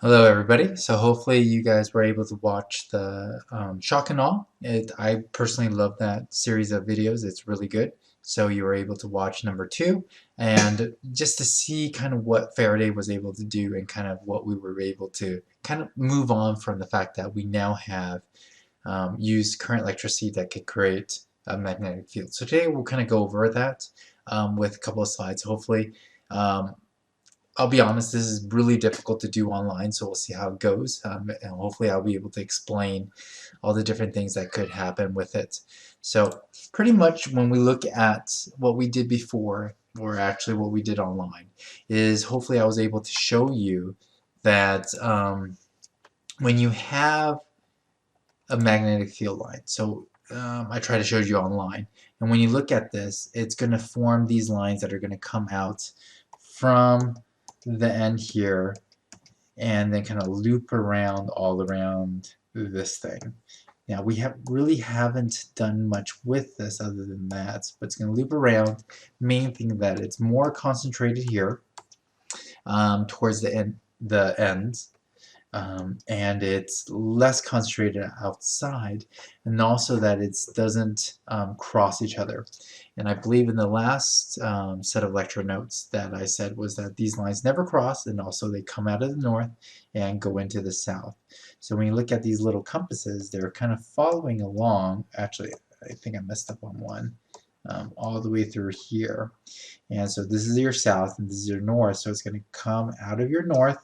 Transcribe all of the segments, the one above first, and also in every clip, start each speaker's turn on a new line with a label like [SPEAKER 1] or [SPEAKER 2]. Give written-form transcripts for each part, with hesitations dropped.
[SPEAKER 1] Hello everybody. So hopefully you guys were able to watch the Shock and Awe. I personally love that series of videos. It's really good. So you were able to watch number 2 and just to see kind of what Faraday was able to do and kind of what we were able to kind of move on from the fact that we now have used current electricity that could create a magnetic field. So today we'll kind of go over that with a couple of slides hopefully. Um, I'll be honest, this is really difficult to do online, so we'll see how it goes. And hopefully I'll be able to explain all the different things that could happen with it. So pretty much when we look at what we did before, or actually what we did online, is hopefully I was able to show you that when you have a magnetic field line, so I try to show you online, and when you look at this, it's going to form these lines that are going to come out from the end here and then kind of loop around all around this thing. Now we really haven't done much with this other than that, but it's going to loop around. Main thing that it's more concentrated here towards the ends, and it's less concentrated outside, and also that it doesn't cross each other. And I believe in the last set of lecture notes that I said was that these lines never cross, and also they come out of the north and go into the south. So when you look at these little compasses, they're kind of following along. Actually, I think I messed up on one. All the way through here. And so this is your south and this is your north, so it's going to come out of your north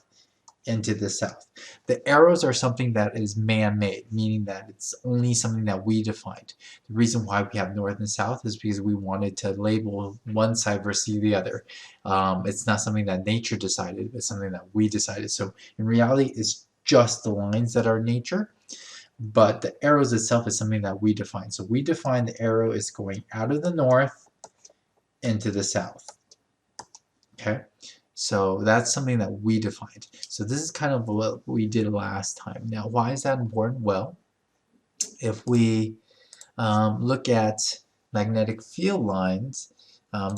[SPEAKER 1] into the south. The arrows are something that is man-made, meaning that it's only something that we defined. The reason why we have north and south is because we wanted to label one side versus the other. It's not something that nature decided, it's something that we decided. So in reality, it's just the lines that are nature, but the arrows itself is something that we define. So we define the arrow is going out of the north into the south. Okay? So that's something that we defined. So this is kind of what we did last time. Now, why is that important? Well, if we look at magnetic field lines,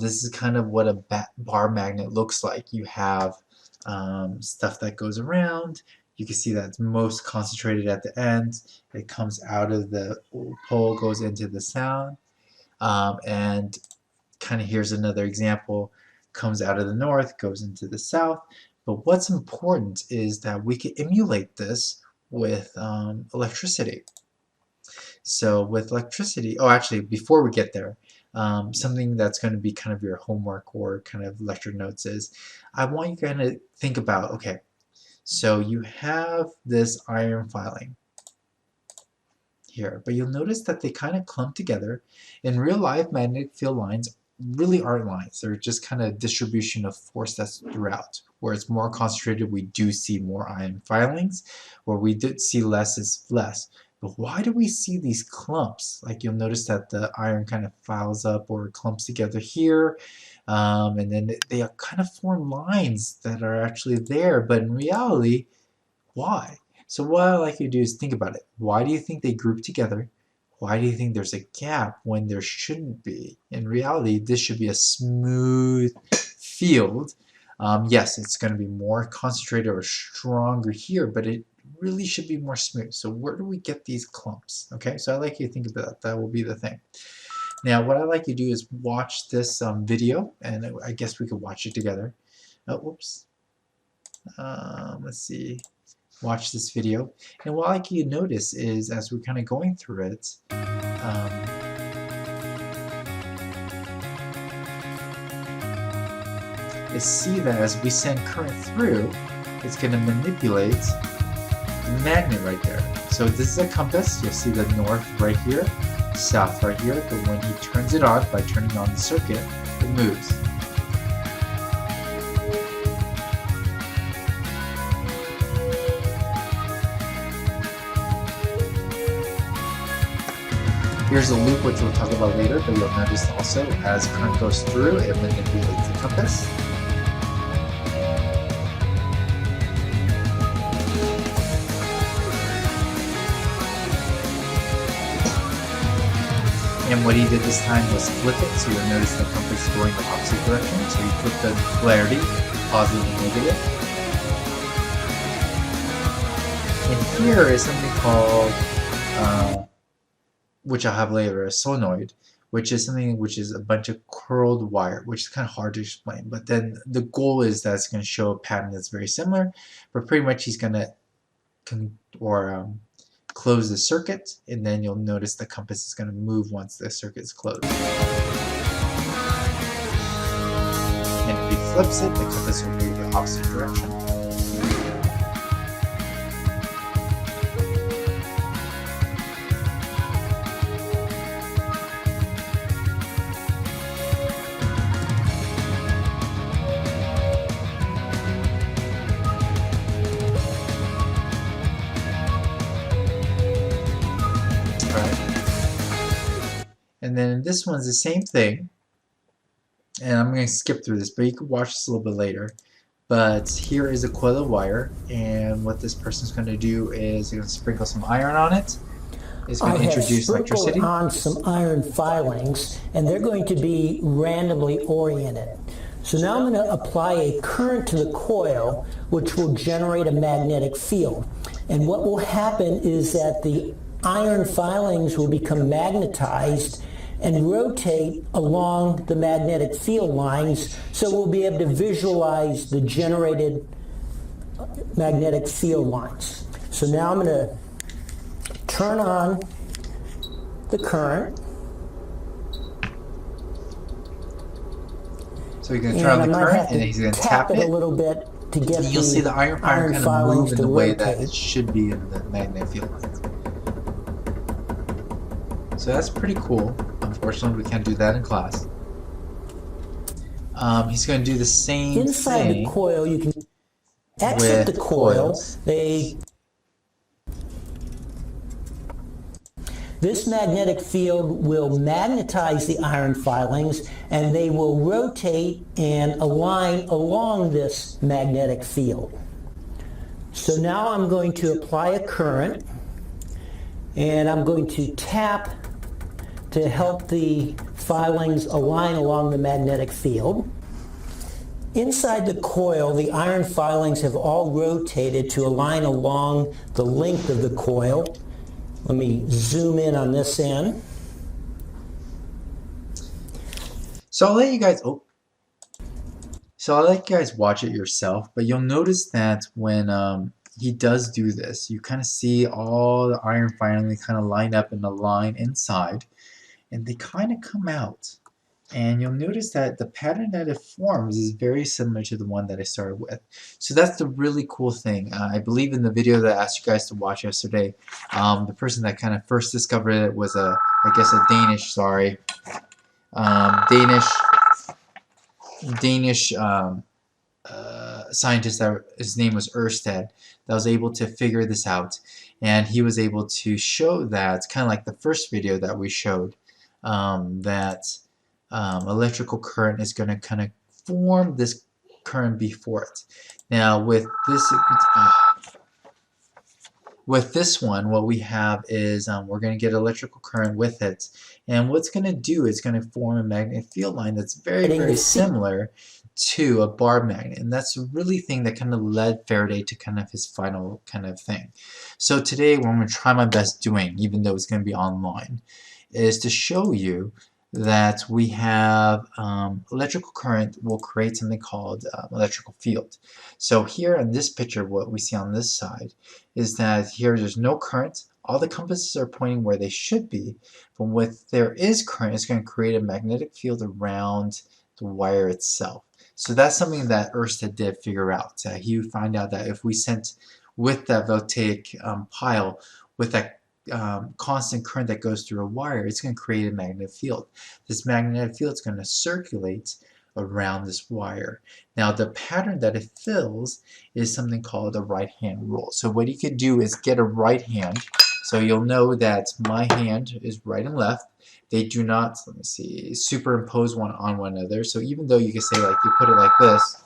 [SPEAKER 1] this is kind of what a bar magnet looks like. You have stuff that goes around. You can see that it's most concentrated at the end. It comes out of the pole, goes into the sound, and kind of here's another example. Comes out of the north, goes into the south. But what's important is that we can emulate this with electricity. So with electricity, oh actually before we get there, something that's going to be kind of your homework or kind of lecture notes is, I want you kind of think about, okay, so you have this iron filing here, but you'll notice that they kind of clump together. In real life, magnetic field lines really aren't lines. They're just kind of distribution of force that's throughout. Where it's more concentrated, we do see more iron filings. Where we did see less is less. But why do we see these clumps? Like you'll notice that the iron kind of files up or clumps together here. And then they kind of form lines that are actually there. But in reality, why? So what I like you to do is think about it. Why do you think they group together? Why do you think there's a gap when there shouldn't be? In reality, this should be a smooth field. Yes, it's going to be more concentrated or stronger here, but it really should be more smooth. So where do we get these clumps? Okay, so I like you to think about that. That will be the thing. Now, what I like you to do is watch this video, and I guess we could watch it together. Oh, whoops. Let's see. Watch this video, and what I like you to notice is as we're kind of going through it, is see that as we send current through, it's going to manipulate the magnet right there. So this is a compass. You'll see the north right here, south right here, but when he turns it on by turning on the circuit, it moves. Here's a loop, which we'll talk about later, but you'll notice also as current goes through, it manipulates the compass. And what he did this time was flip it, so you'll notice the compass is going the opposite direction. So he flipped the polarity, positive and negative. And here is something called, which I'll have later, a solenoid, which is something which is a bunch of curled wire, which is kind of hard to explain. But then the goal is that it's going to show a pattern that's very similar, but pretty much he's going to close the circuit, and then you'll notice the compass is going to move once the circuit is closed. And if he flips it, the compass will move the opposite direction. And then this one's the same thing, and I'm going to skip through this, but you can watch this a little bit later. But here is a coil of wire, and what this person's going to do is going to sprinkle some iron on it. It's going to introduce electricity.
[SPEAKER 2] I have sprinkled on some iron filings, and they're going to be randomly oriented. So now I'm going to apply a current to the coil, which will generate a magnetic field. And what will happen is that the iron filings will become magnetized and rotate along the magnetic field lines, so we'll be able to visualize the generated magnetic field lines. So now I'm going to turn on the current.
[SPEAKER 1] So you're going to turn on the current, and he's going to tap it
[SPEAKER 2] a little bit to get
[SPEAKER 1] you'll see the iron kind of move in the way that it should be in the magnetic field lines. So that's pretty cool. Unfortunately, we can't do that in class. He's going to do the same thing.
[SPEAKER 2] Inside the coil, you can exit the coil. This magnetic field will magnetize the iron filings, and they will rotate and align along this magnetic field. So now I'm going to apply a current, and I'm going to tap to help the filings align along the magnetic field. Inside the coil, the iron filings have all rotated to align along the length of the coil. Let me zoom in on this end.
[SPEAKER 1] So I'll let you guys watch it yourself, but you'll notice that when he does do this, you kind of see all the iron filings kind of line up in a line inside, and they kind of come out. And you'll notice that the pattern that it forms is very similar to the one that I started with. So that's the really cool thing. I believe in the video that I asked you guys to watch yesterday, the person that kind of first discovered it was I guess a Danish scientist that his name was Ørsted, that was able to figure this out, and he was able to show that, kind of like the first video that we showed, that electrical current is going to kind of form this current before it. Now with this one, what we have is we're going to get electrical current with it, and what's going to do is going to form a magnetic field line that's very, very similar to a bar magnet, and that's the really thing that kind of led Faraday to kind of his final kind of thing. So today what I'm going to try my best doing, even though it's going to be online, is to show you that we have electrical current will create something called electrical field. So here in this picture, what we see on this side is that here there's no current. All the compasses are pointing where they should be, but with there is current, it's going to create a magnetic field around the wire itself. So that's something that Ørsted did figure out. He found out that if we sent with that voltaic pile, with that constant current that goes through a wire, it's going to create a magnetic field. This magnetic field is going to circulate around this wire. Now the pattern that it fills is something called a right hand rule. So what you could do is get a right hand. So you'll know that my hand is right and left. They do not, let me see, superimpose one on one another. So even though you could say, like, you put it like this,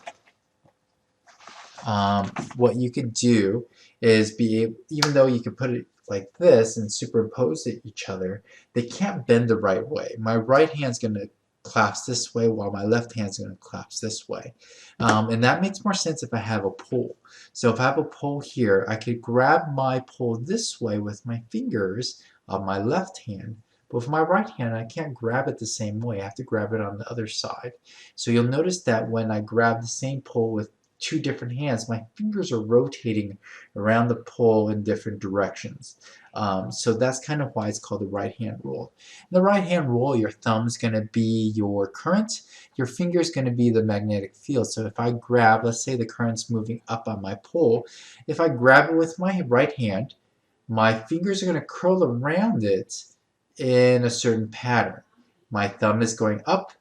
[SPEAKER 1] what you could do is even though you could put it like this and superimpose each other, they can't bend the right way. My right hand's going to collapse this way while my left hand's going to collapse this way. And that makes more sense if I have a pole. So if I have a pole here, I could grab my pole this way with my fingers on my left hand. But with my right hand, I can't grab it the same way. I have to grab it on the other side. So you'll notice that when I grab the same pole with two different hands, my fingers are rotating around the pole in different directions. So that's kind of why it's called the right hand rule. In the right hand rule, your thumb is going to be your current, your finger is going to be the magnetic field. So if I grab, let's say the current's moving up on my pole, if I grab it with my right hand, my fingers are going to curl around it in a certain pattern. My thumb is going up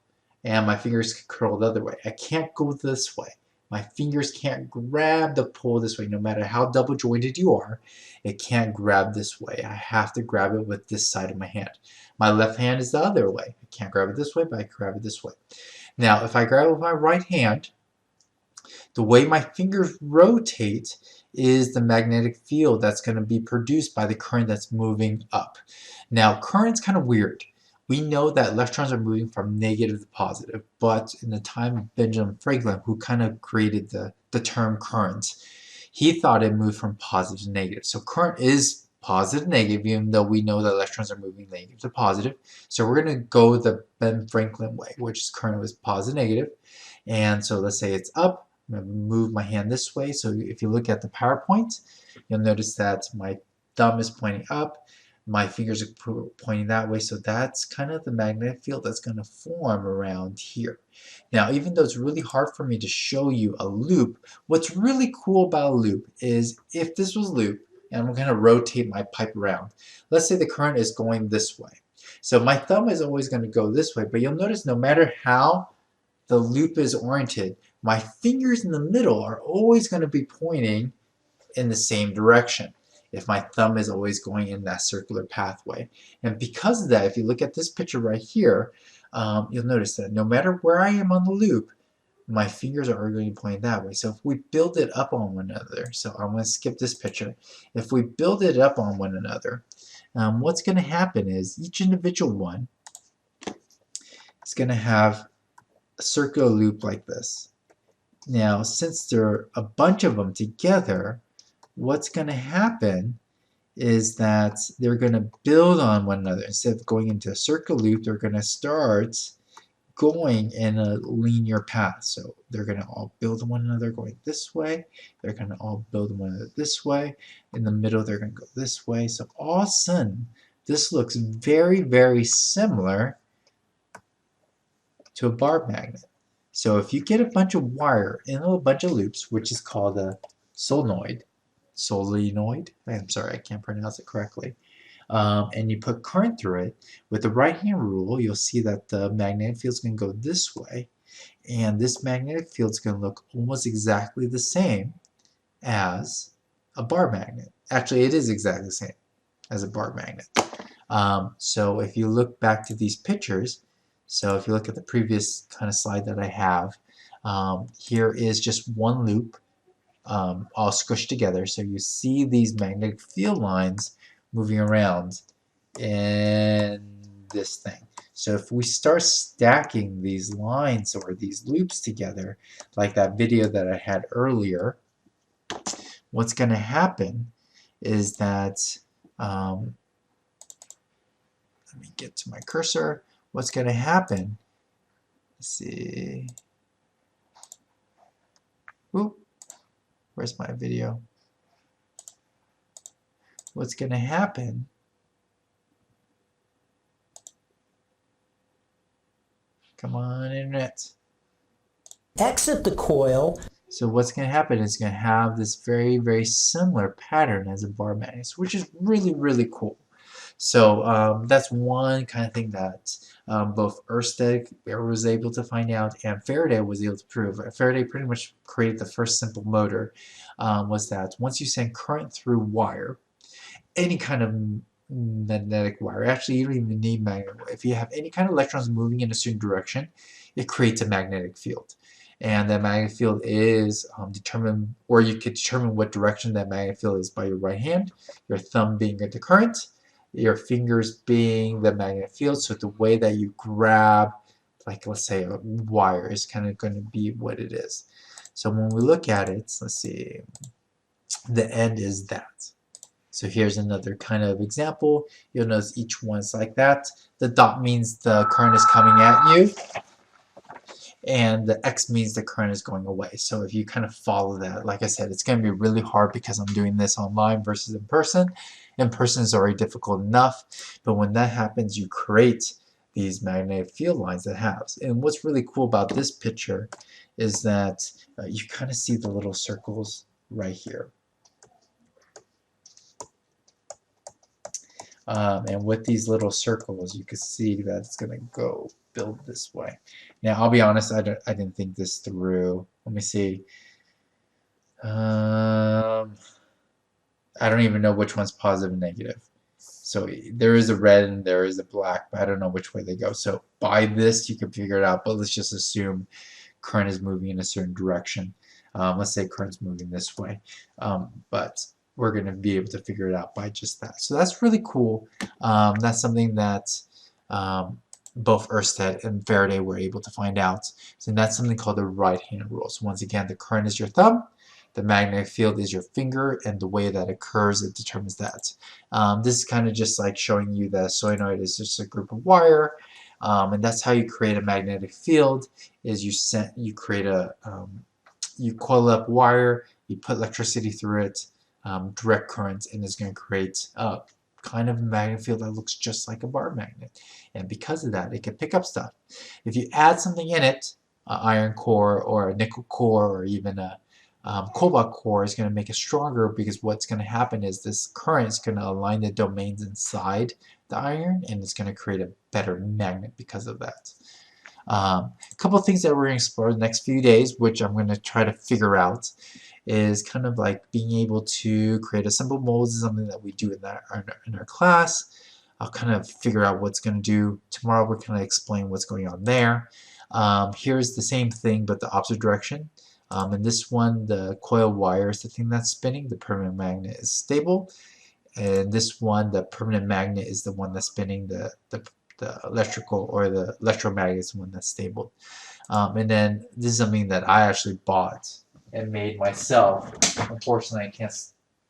[SPEAKER 1] and my fingers curl the other way. I can't go this way. My fingers can't grab the pole this way. No matter how double jointed you are, it can't grab this way. I have to grab it with this side of my hand. My left hand is the other way. I can't grab it this way, but I can grab it this way. Now, if I grab it with my right hand, the way my fingers rotate is the magnetic field that's going to be produced by the current that's moving up. Now, current's kind of weird. We know that electrons are moving from negative to positive, but in the time of Benjamin Franklin, who kind of created the term current, he thought it moved from positive to negative. So current is positive negative, even though we know that electrons are moving negative to positive. So we're going to go the Ben Franklin way, which is current was positive negative. And so let's say it's up. I'm going to move my hand this way. So if you look at the PowerPoint, you'll notice that my thumb is pointing up. My fingers are pointing that way, so that's kind of the magnetic field that's going to form around here. Now, even though it's really hard for me to show you a loop, what's really cool about a loop is if this was loop, and I'm going to rotate my pipe around. Let's say the current is going this way. So my thumb is always going to go this way, but you'll notice no matter how the loop is oriented, my fingers in the middle are always going to be pointing in the same direction if my thumb is always going in that circular pathway. And because of that, if you look at this picture right here, you'll notice that no matter where I am on the loop, my fingers are going to point that way. So if we build it up on one another, so I'm going to skip this picture. If we build it up on one another, what's going to happen is each individual one is going to have a circular loop like this. Now, since there are a bunch of them together, what's going to happen is that they're going to build on one another. Instead of going into a circular loop, they're going to start going in a linear path. So they're going to all build on one another going this way. They're going to all build on one another this way. In the middle, they're going to go this way. So all of a sudden, this looks very, very similar to a bar magnet. So if you get a bunch of wire in a bunch of loops, which is called a solenoid, I'm sorry, I can't pronounce it correctly, and you put current through it, with the right hand rule, you'll see that the magnetic field is going to go this way, and this magnetic field is going to look almost exactly the same as a bar magnet. Actually, it is exactly the same as a bar magnet. So if you look back to these pictures, so if you look at the previous kind of slide that I have, here is just one loop all squished together. So you see these magnetic field lines moving around in this thing. So if we start stacking these lines or these loops together, like that video that I had earlier, what's going to happen is that, let me get to my cursor. What's going to happen, let's see, oop, where's my video? What's going to happen come on, internet.
[SPEAKER 2] Exit the coil.
[SPEAKER 1] So what's going to happen is going to have this very, very similar pattern as a bar magnet, which is really, really cool. So that's one kind of thing that both Ørsted was able to find out and Faraday was able to prove. Faraday pretty much created the first simple motor, was that once you send current through wire, any kind of magnetic wire, actually you don't even need magnetic wire. If you have any kind of electrons moving in a certain direction, it creates a magnetic field. And that magnetic field is determined, or you could determine what direction that magnetic field is by your right hand, your thumb being the current, your fingers being the magnetic field. So the way that you grab like let's say a wire is kind of going to be what it is. So when we look at it, let's see, the end is that. So here's another kind of example. You'll notice each one's like that. The dot means the current is coming at you, and the X means the current is going away. So if you kind of follow that, like I said, it's going to be really hard because I'm doing this online versus in person. In person is already difficult enough, but when that happens, you create these magnetic field lines that have. And what's really cool about this picture is that you kind of see the little circles right here. And with these little circles, you can see that it's going to go build this way. Now, I'll be honest, I didn't think this through. Let me see. I don't even know which one's positive and negative. So there is a red and there is a black, but I don't know which way they go. So by this, you can figure it out, but let's just assume current is moving in a certain direction. Let's say current's moving this way. But we're going to be able to figure it out by just that. So that's really cool. That's something that both Ørsted and Faraday were able to find out. So that's something called the right-hand rule. So once again, the current is your thumb, the magnetic field is your finger, and the way that occurs, it determines that. This is kind of just like showing you that a solenoid is just a group of wire, and that's how you create a magnetic field. Is you create a you coil up wire, you put electricity through it, direct current, and it's going to create a kind of magnetic field that looks just like a bar magnet. And because of that, it can pick up stuff. If you add something in it, an iron core or a nickel core or even a cobalt core, is going to make it stronger, because what's going to happen is this current is going to align the domains inside the iron, and it's going to create a better magnet because of that. A couple of things that we're going to explore the next few days, which I'm going to try to figure out, is kind of like being able to create a simple mold. Is something that we do in our class. I'll kind of figure out what's going to do. Tomorrow we're going to explain what's going on there. Here's the same thing but the opposite direction. In this one, the coil wire is the thing that's spinning. The permanent magnet is stable. And this one, the permanent magnet is the one that's spinning. The electrical or the electromagnet is the one that's stable. And then this is something that I actually bought and made myself. Unfortunately, I can't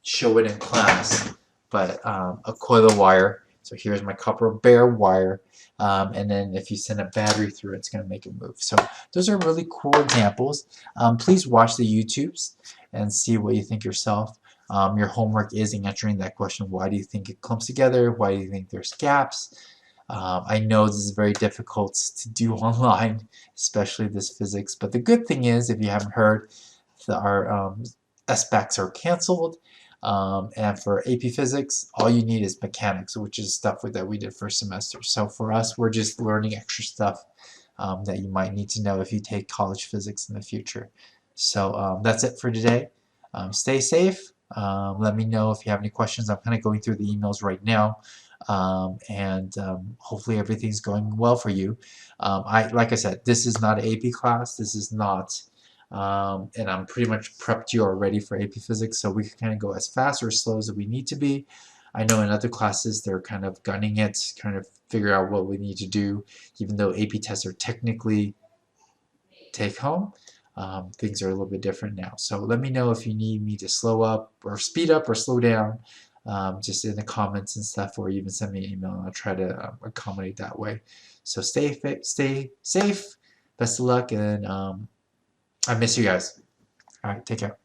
[SPEAKER 1] show it in class, but a coil wire. So here's my copper bare wire, and then if you send a battery through, it's going to make it move. So those are really cool examples. Please watch the YouTubes and see what you think yourself. Your homework is answering that question: why do you think it clumps together? Why do you think there's gaps? I know this is very difficult to do online, especially this physics, but the good thing is, if you haven't heard, our SBACs are canceled, and for AP Physics, all you need is mechanics, which is stuff that we did first semester. So for us, we're just learning extra stuff that you might need to know if you take college physics in the future. So that's it for today. Stay safe. Let me know if you have any questions. I'm kind of going through the emails right now. And hopefully everything's going well for you. Like I said, this is not an AP class. This is not, and I'm pretty much prepped you already for AP Physics, so we can kind of go as fast or as slow as we need to be. I know in other classes they're kind of gunning it, kind of figure out what we need to do, even though AP tests are technically take home. Things are a little bit different now. So let me know if you need me to slow up or speed up or slow down. Just in the comments and stuff, or even send me an email and I'll try to accommodate that way. So stay safe, best of luck, and I miss you guys. All right, take care.